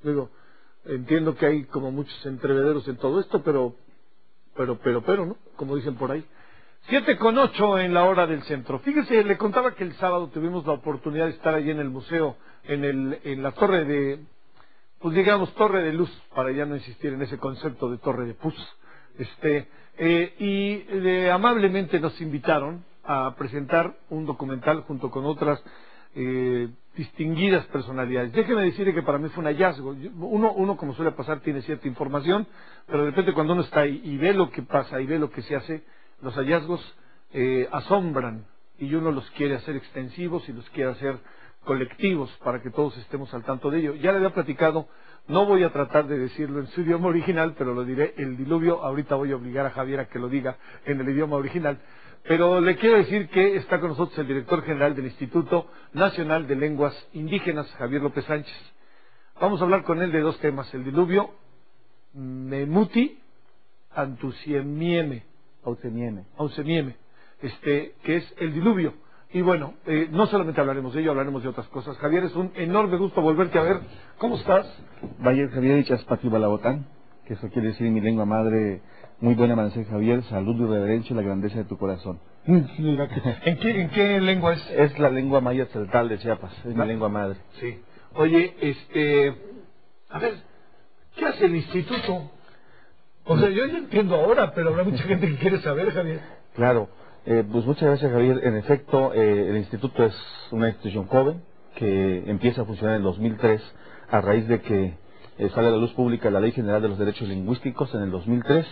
Digo, entiendo que hay como muchos entrevederos en todo esto, pero, ¿no? Como dicen por ahí. 7:08 en la hora del centro. Fíjese, le contaba que el sábado tuvimos la oportunidad de estar allí en el museo, en la torre de, pues digamos, torre de luz, para ya no insistir en ese concepto de torre de pus. Amablemente nos invitaron a presentar un documental junto con otras distinguidas personalidades. Déjeme decirle que para mí fue un hallazgo. Uno, como suele pasar, tiene cierta información, pero de repente cuando uno está ahí y ve lo que pasa y ve lo que se hace, los hallazgos asombran, y uno los quiere hacer extensivos y los quiere hacer colectivos para que todos estemos al tanto de ello. Ya le había platicado, no voy a tratar de decirlo en su idioma original, pero lo diré, el diluvio. Ahorita voy a obligar a Javier a que lo diga en el idioma original. Pero le quiero decir que está con nosotros el director general del Instituto Nacional de Lenguas Indígenas, Javier López Sánchez. Vamos a hablar con él de dos temas: el diluvio Memuti Antusiemieme, que es el diluvio. Y bueno, no solamente hablaremos de ello, hablaremos de otras cosas. Javier, es un enorme gusto volverte a ver. ¿Cómo estás? Vaya Javier y Chaspatibalabotán, que eso quiere decir en mi lengua madre: muy buen amanecer, Javier, salud y reverencia y la grandeza de tu corazón. Mira, ¿en qué lengua es? Es la lengua maya tzeltal de Chiapas, es mi lengua madre. Sí. Oye, a ver, ¿qué hace el instituto? O sea, yo ya entiendo ahora, pero habrá mucha gente que quiere saber, Javier. Claro, pues muchas gracias, Javier. En efecto, el instituto es una institución joven que empieza a funcionar en el 2003 a raíz de que sale a la luz pública la Ley General de los Derechos Lingüísticos en el 2003.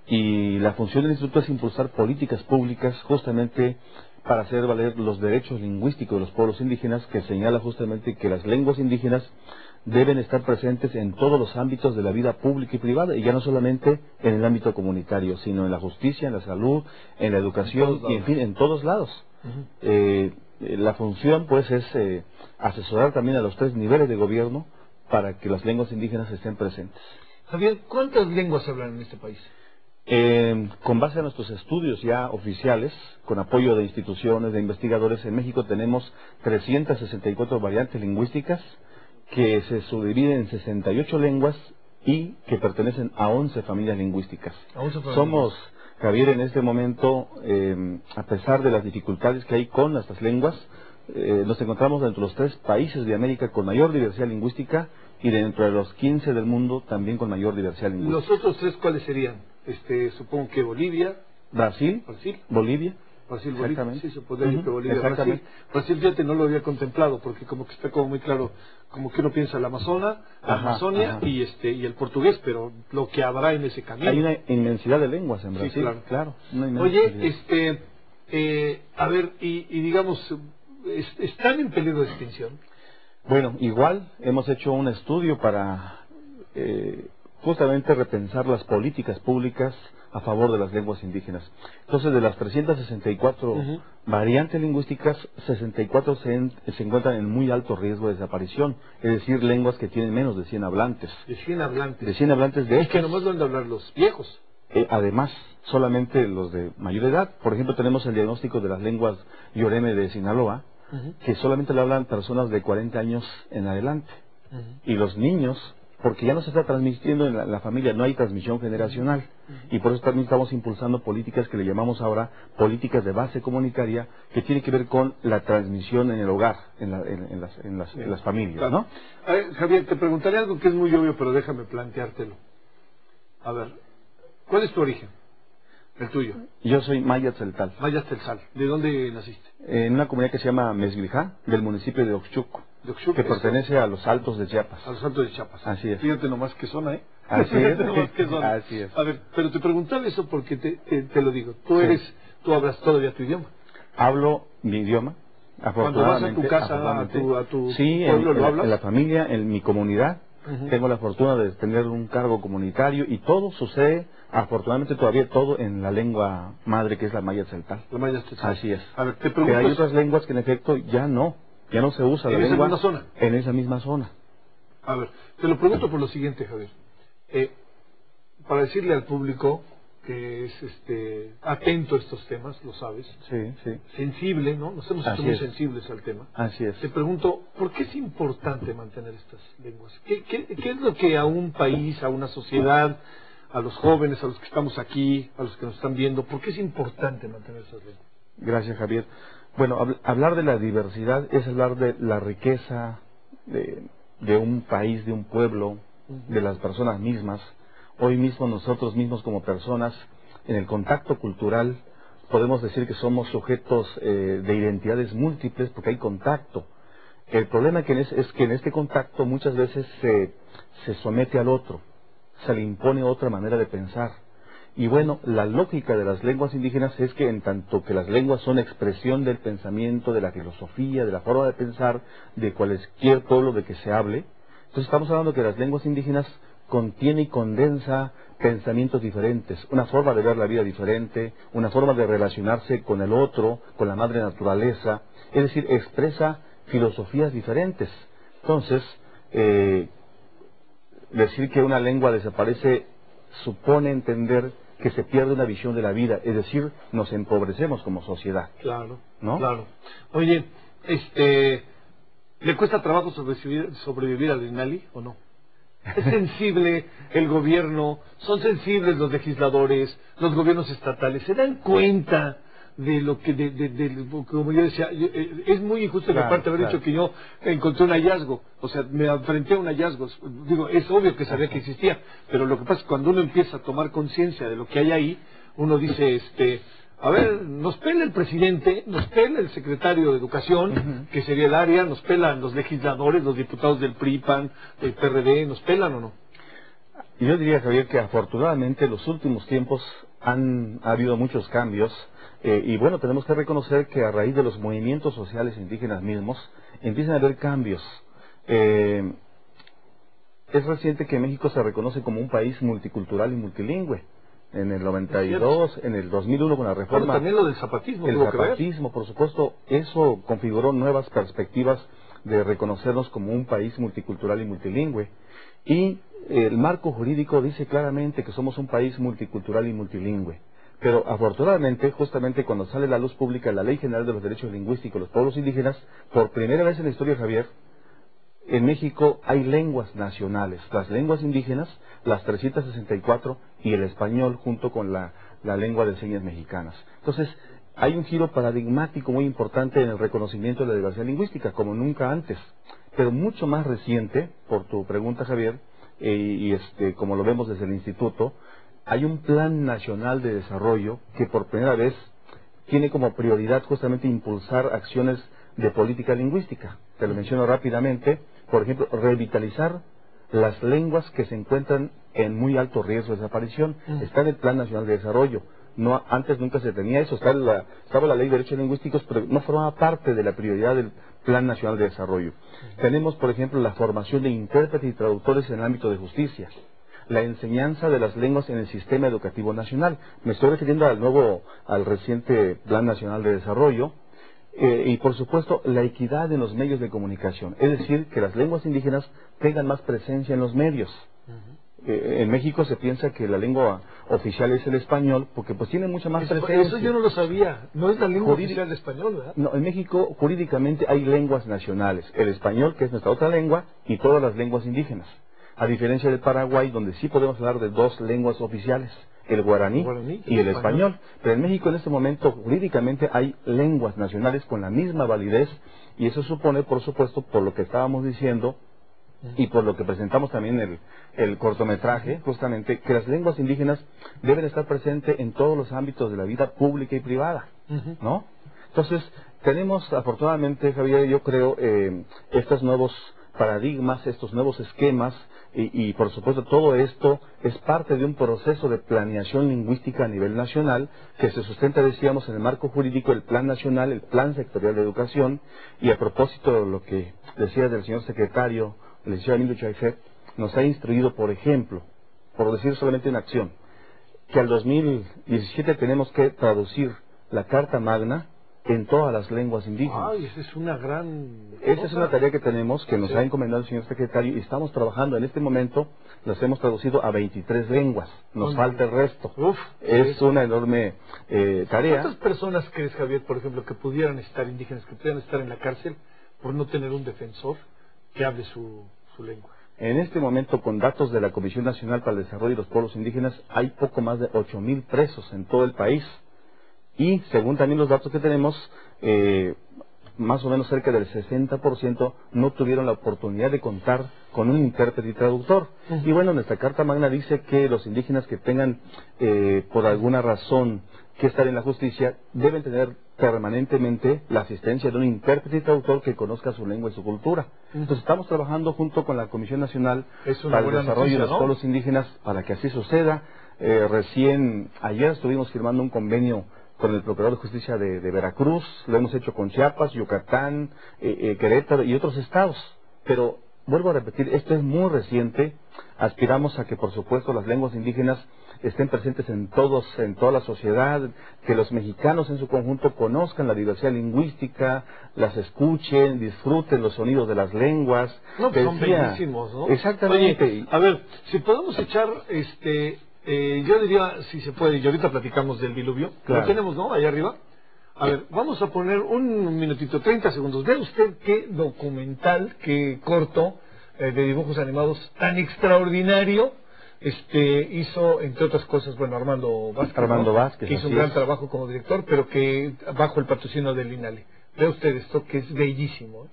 Y la función del instituto es impulsar políticas públicas justamente para hacer valer los derechos lingüísticos de los pueblos indígenas, que señala justamente que las lenguas indígenas deben estar presentes en todos los ámbitos de la vida pública y privada, y ya no solamente en el ámbito comunitario, sino en la justicia, en la salud, en la educación y en fin, en todos lados. La función pues es asesorar también a los 3 niveles de gobierno para que las lenguas indígenas estén presentes. Javier, ¿cuántas lenguas se hablan en este país? Con base a nuestros estudios ya oficiales, con apoyo de instituciones, de investigadores, en México tenemos 364 variantes lingüísticas que se subdividen en 68 lenguas y que pertenecen a 11 familias lingüísticas. Somos, Javier, en este momento, a pesar de las dificultades que hay con nuestras lenguas, nos encontramos dentro de los 3 países de América con mayor diversidad lingüística y dentro de los 15 del mundo también con mayor diversidad lingüística. ¿Los otros 3 cuáles serían? Supongo que Bolivia, Brasil, Bolivia. Brasil, Bolivia, sí, se podría decir que Bolivia, exactamente. Brasil, fíjate, no lo había contemplado, porque como que está como muy claro, como que uno piensa la Amazonia y el portugués, pero lo que habrá en ese camino. Hay una inmensidad de lenguas en Brasil, sí, claro. Oye, a ver, y digamos, ¿están en peligro de extinción? Bueno, igual hemos hecho un estudio para justamente repensar las políticas públicas a favor de las lenguas indígenas. Entonces, de las 364 variantes lingüísticas, 64 se encuentran en muy alto riesgo de desaparición, es decir, lenguas que tienen menos de 100 hablantes. De 100 hablantes. De 100 hablantes de Es que nomás lo han de hablar los viejos. Además, solamente los de mayor edad. Por ejemplo, tenemos el diagnóstico de las lenguas Yoreme de Sinaloa, que solamente lo hablan personas de 40 años en adelante. Y los niños, porque ya no se está transmitiendo en la familia, no hay transmisión generacional, y por eso también estamos impulsando políticas que le llamamos ahora políticas de base comunitaria, que tiene que ver con la transmisión en el hogar, en las familias, ¿no? A ver, Javier, te preguntaré algo que es muy obvio, pero déjame planteártelo. A ver, ¿cuál es tu origen? El tuyo. Yo soy maya tzeltal. Maya tzeltal. ¿De dónde naciste? En una comunidad que se llama Mesgrijá, del municipio de Oxchuco, que pertenece a los Altos de Chiapas. A los Altos de Chiapas. Así es. Fíjate nomás qué zona, ¿eh? Así es. Nomás qué zona. Así es. A ver, pero te preguntaba eso porque te lo digo. Tú hablas todavía tu idioma. Hablo mi idioma. Cuando vas a tu casa, a tu sí, pueblo, ¿lo hablas? En la familia, en mi comunidad. Tengo la fortuna de tener un cargo comunitario y todo sucede, afortunadamente todavía todo en la lengua madre, que es la maya tzeltal. La maya tzeltal. Así es. A ver, te pregunto. Pero hay otras lenguas que en efecto ya no se usa la lengua. ¿En esa misma zona? En esa misma zona. A ver, te lo pregunto por lo siguiente, Javier. Para decirle al público que es atento a estos temas, lo sabes. Sí, sí. Sensible, ¿no? Nos hemos hecho Así muy es. sensibles al tema. Así es. Te pregunto, ¿por qué es importante mantener estas lenguas? ¿Qué es lo que a un país, a una sociedad, a los jóvenes, a los que estamos aquí, a los que nos están viendo, por qué es importante mantener esas lenguas? Gracias, Javier. Bueno, hablar de la diversidad es hablar de la riqueza de un país, de un pueblo, de las personas mismas. Hoy mismo nosotros mismos como personas, en el contacto cultural, podemos decir que somos sujetos de identidades múltiples porque hay contacto. El problema es que en este contacto muchas veces se somete al otro, se le impone otra manera de pensar. Y bueno, la lógica de las lenguas indígenas es que en tanto que las lenguas son expresión del pensamiento, de la filosofía, de la forma de pensar de cualquier pueblo de que se hable, entonces estamos hablando que las lenguas indígenas contiene y condensa pensamientos diferentes, una forma de ver la vida diferente, una forma de relacionarse con el otro, con la madre naturaleza, es decir, expresa filosofías diferentes. Entonces, decir que una lengua desaparece supone entender que se pierde una visión de la vida, es decir, nos empobrecemos como sociedad. Claro, ¿no? Claro. Oye, ¿le cuesta trabajo sobrevivir al INALI o no? Es sensible el gobierno, son sensibles los legisladores, los gobiernos estatales, se dan cuenta de lo que, como yo decía, es muy injusto de mi parte haber dicho que yo encontré un hallazgo, o sea, me enfrenté a un hallazgo, digo, es obvio que sabía que existía, pero lo que pasa es que cuando uno empieza a tomar conciencia de lo que hay ahí, uno dice, a ver, nos pela el presidente, nos pela el secretario de Educación, que sería el área, nos pelan los legisladores, los diputados del PRI, PAN, del PRD, ¿nos pelan o no? Yo diría, Javier, que afortunadamente en los últimos tiempos ha habido muchos cambios, y bueno, tenemos que reconocer que a raíz de los movimientos sociales indígenas mismos, empiezan a haber cambios. Es reciente que México se reconoce como un país multicultural y multilingüe. En el 92, en el 2001 con la reforma. Pero también lo del zapatismo. El zapatismo, por supuesto, eso configuró nuevas perspectivas de reconocernos como un país multicultural y multilingüe. Y el marco jurídico dice claramente que somos un país multicultural y multilingüe. Pero afortunadamente, justamente cuando sale a la luz pública la Ley General de los Derechos Lingüísticos de los Pueblos Indígenas, por primera vez en la historia, Javier, en México hay lenguas nacionales, las lenguas indígenas, las 364 y el español junto con la lengua de señas mexicanas. Entonces, hay un giro paradigmático muy importante en el reconocimiento de la diversidad lingüística, como nunca antes. Pero mucho más reciente, por tu pregunta, Javier, como lo vemos desde el Instituto, hay un Plan Nacional de Desarrollo que por primera vez tiene como prioridad justamente impulsar acciones de política lingüística. Te lo menciono rápidamente. Por ejemplo, revitalizar las lenguas que se encuentran en muy alto riesgo de desaparición. Está en el Plan Nacional de Desarrollo. No, antes nunca se tenía eso. Estaba la Ley de Derechos Lingüísticos, pero no formaba parte de la prioridad del Plan Nacional de Desarrollo. Tenemos, por ejemplo, la formación de intérpretes y traductores en el ámbito de justicia. La enseñanza de las lenguas en el sistema educativo nacional. Me estoy refiriendo al reciente Plan Nacional de Desarrollo. Y por supuesto la equidad en los medios de comunicación, es decir, que las lenguas indígenas tengan más presencia en los medios. En México se piensa que la lengua oficial es el español porque pues tiene mucha más presencia. Eso yo no lo sabía, no es la lengua oficial el español, ¿verdad? No, en México jurídicamente hay lenguas nacionales, el español, que es nuestra otra lengua, y todas las lenguas indígenas, a diferencia de Paraguay, donde sí podemos hablar de dos lenguas oficiales, el guaraní y el español. Pero en México en este momento jurídicamente hay lenguas nacionales con la misma validez, y eso supone, por supuesto, por lo que estábamos diciendo y por lo que presentamos también el cortometraje, justamente, que las lenguas indígenas deben estar presentes en todos los ámbitos de la vida pública y privada, ¿no? Entonces, tenemos afortunadamente, Javier, yo creo, estos nuevos paradigmas, estos nuevos esquemas, y por supuesto todo esto es parte de un proceso de planeación lingüística a nivel nacional que se sustenta, decíamos, en el marco jurídico del Plan Nacional, el Plan Sectorial de Educación. Y a propósito de lo que decía del señor secretario, el licenciado Emilio Chaifet, nos ha instruido, por ejemplo, por decir solamente una acción, que al 2017 tenemos que traducir la Carta Magna en todas las lenguas indígenas. Ay, esa es una gran... Esa es una tarea que tenemos, que nos ha encomendado el señor secretario, y estamos trabajando en este momento, las hemos traducido a 23 lenguas, nos falta el resto. Uf, es una enorme tarea. ¿Cuántas personas crees, Javier, por ejemplo, que pudieran estar indígenas, que pudieran estar en la cárcel por no tener un defensor que hable su lengua? En este momento, con datos de la Comisión Nacional para el Desarrollo de los Pueblos Indígenas, hay poco más de 8,000 presos en todo el país. Y según también los datos que tenemos, más o menos cerca del 60% no tuvieron la oportunidad de contar con un intérprete y traductor. Y bueno, nuestra Carta Magna dice que los indígenas que tengan por alguna razón que estar en la justicia deben tener permanentemente la asistencia de un intérprete y traductor que conozca su lengua y su cultura. Entonces estamos trabajando junto con la Comisión Nacional para el Desarrollo de los Pueblos Indígenas para que así suceda. Recién ayer estuvimos firmando un convenio con el Procurador de Justicia de Veracruz, lo hemos hecho con Chiapas, Yucatán, Querétaro y otros estados. Pero vuelvo a repetir, esto es muy reciente. Aspiramos a que, por supuesto, las lenguas indígenas estén presentes en toda la sociedad, que los mexicanos en su conjunto conozcan la diversidad lingüística, las escuchen, disfruten los sonidos de las lenguas. No, pues son bellísimos, ¿no? Exactamente. Oye, a ver, si podemos echar, yo diría, si se puede, y ahorita platicamos del diluvio, claro. Lo tenemos, ¿no? Allá arriba. A ver, vamos a poner un minutito, 30 segundos. Vea usted qué documental, qué corto de dibujos animados tan extraordinario hizo, entre otras cosas, bueno, Armando Vázquez, que hizo un gran trabajo como director, pero que bajo el patrocinio del INALI. Vea usted esto, que es bellísimo.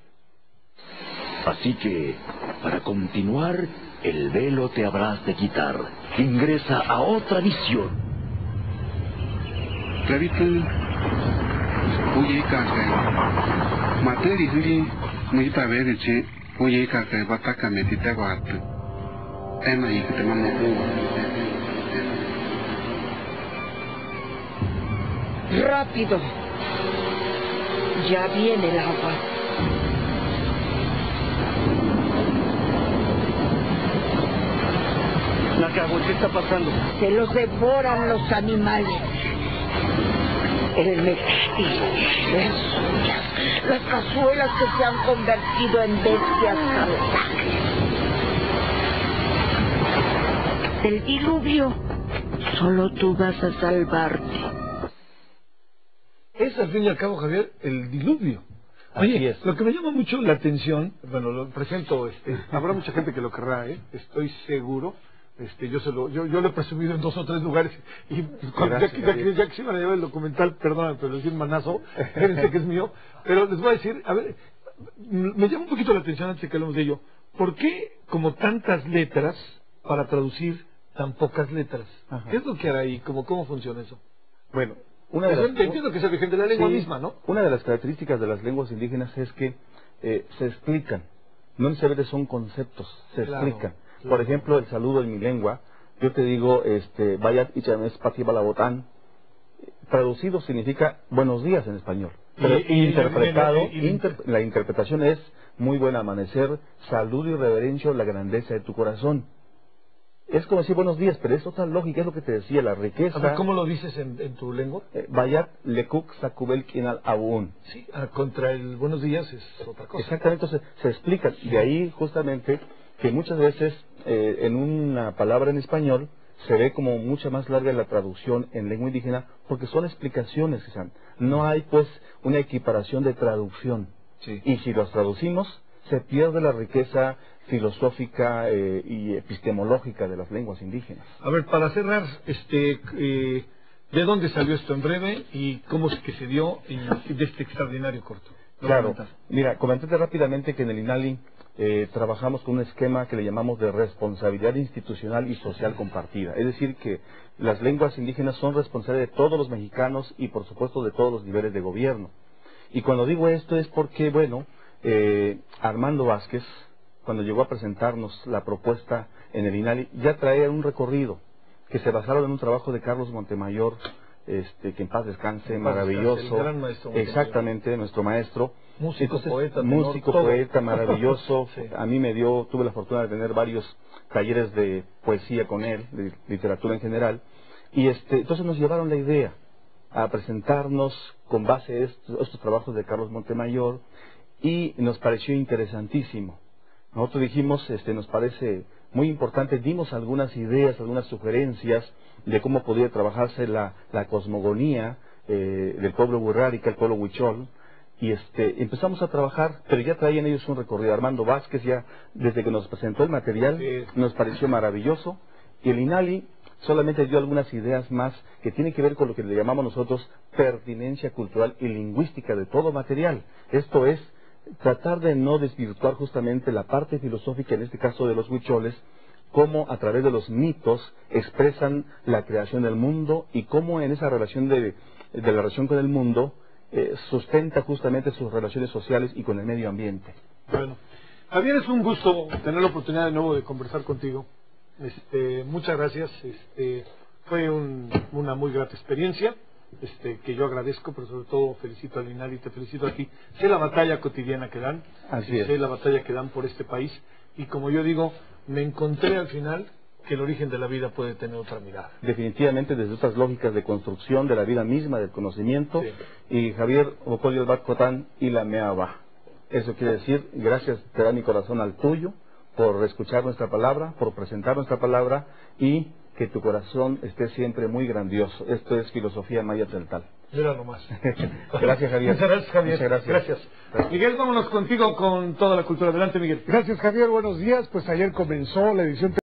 Así que, para continuar, el velo te habrás de quitar. Ingresa a otra misión. Rápido. Ya viene el agua. Nacago, ¿qué está pasando? Se los devoran los animales. El mezquite, las suyas, las cazuelas que se han convertido en bestias salvajes. Del diluvio, solo tú vas a salvarte. Es al fin y al cabo, Javier, el diluvio. Oye, lo que me llama mucho la atención, bueno, lo presento, habrá mucha gente que lo querrá, estoy seguro. Yo lo he presumido en 2 o 3 lugares y cuando ya que se iban a llevar el documental, perdóname, pero decir manazo, fíjense que es mío, pero les voy a decir, a ver, me llama un poquito la atención antes de que hablemos de ello, ¿por qué como tantas letras para traducir tan pocas letras? Ajá. ¿Qué es lo que hará ahí? ¿Cómo funciona eso? Bueno, entiendo que es origen de la lengua misma, ¿no? Una de las características de las lenguas indígenas es que se explican, no necesariamente son conceptos, se explican. Por ejemplo, el saludo en mi lengua, yo te digo, Vayat Ichames Pati Balabotán, traducido significa buenos días en español. Pero la interpretación es muy buen amanecer, saludo y reverencio la grandeza de tu corazón. Es como decir buenos días, pero es otra lógica, es lo que te decía, la riqueza. A ver, ¿cómo lo dices en tu lengua? Vayat Lekuk Sakubel Kinal Aún. Sí, contra el buenos días es otra cosa. Exactamente, entonces se explica, de ahí justamente que muchas veces en una palabra en español se ve como mucha más larga la traducción en lengua indígena porque son explicaciones que se dan. No hay pues una equiparación de traducción. Sí. Y si los traducimos se pierde la riqueza filosófica y epistemológica de las lenguas indígenas. A ver, para cerrar, ¿de dónde salió esto en breve y cómo es que se dio de este extraordinario corto? Claro, mira, comentate rápidamente que en el INALI trabajamos con un esquema que le llamamos de responsabilidad institucional y social compartida. Es decir, que las lenguas indígenas son responsables de todos los mexicanos y por supuesto de todos los niveles de gobierno. Y cuando digo esto es porque, bueno, Armando Vázquez, cuando llegó a presentarnos la propuesta en el INALI, ya traía un recorrido que se basaba en un trabajo de Carlos Montemayor, que en paz descanse, maravilloso, el gran maestro exactamente, nuestro maestro, músico, poeta, poeta, maravilloso. Sí. A mí tuve la fortuna de tener varios talleres de poesía con él, de literatura en general, y entonces nos llevaron la idea a presentarnos con base a estos trabajos de Carlos Montemayor y nos pareció interesantísimo. Nosotros dijimos, nos parece muy importante, dimos algunas ideas, algunas sugerencias de cómo podría trabajarse la cosmogonía del pueblo wurrárica, el pueblo huichol, y empezamos a trabajar, pero ya traían ellos un recorrido. Armando Vázquez ya, desde que nos presentó el material, nos pareció maravilloso, y el INALI solamente dio algunas ideas más que tienen que ver con lo que le llamamos nosotros pertinencia cultural y lingüística de todo material. Esto es, tratar de no desvirtuar justamente la parte filosófica, en este caso de los huicholes, cómo a través de los mitos expresan la creación del mundo y cómo en esa relación de la relación con el mundo sustenta justamente sus relaciones sociales y con el medio ambiente. Bueno, Javier, es un gusto tener la oportunidad de nuevo de conversar contigo. Muchas gracias. Fue una muy grata experiencia. Que yo agradezco, pero sobre todo felicito al INALI y te felicito a ti. Sé la batalla cotidiana que dan, sé la batalla que dan por este país, y como yo digo, me encontré al final que el origen de la vida puede tener otra mirada. Definitivamente desde otras lógicas de construcción de la vida misma, del conocimiento, y Javier Ocolio Batcotán y la Meaba. Eso quiere decir, gracias te da mi corazón al tuyo, por escuchar nuestra palabra, por presentar nuestra palabra, y que tu corazón esté siempre muy grandioso. Esto es Filosofía Maya Tzeltal. Mira nomás. Gracias, Javier. Muchas gracias, Javier. Muchas gracias. Miguel, vámonos contigo con toda la cultura. Adelante, Miguel. Gracias, Javier. Buenos días. Pues ayer comenzó la edición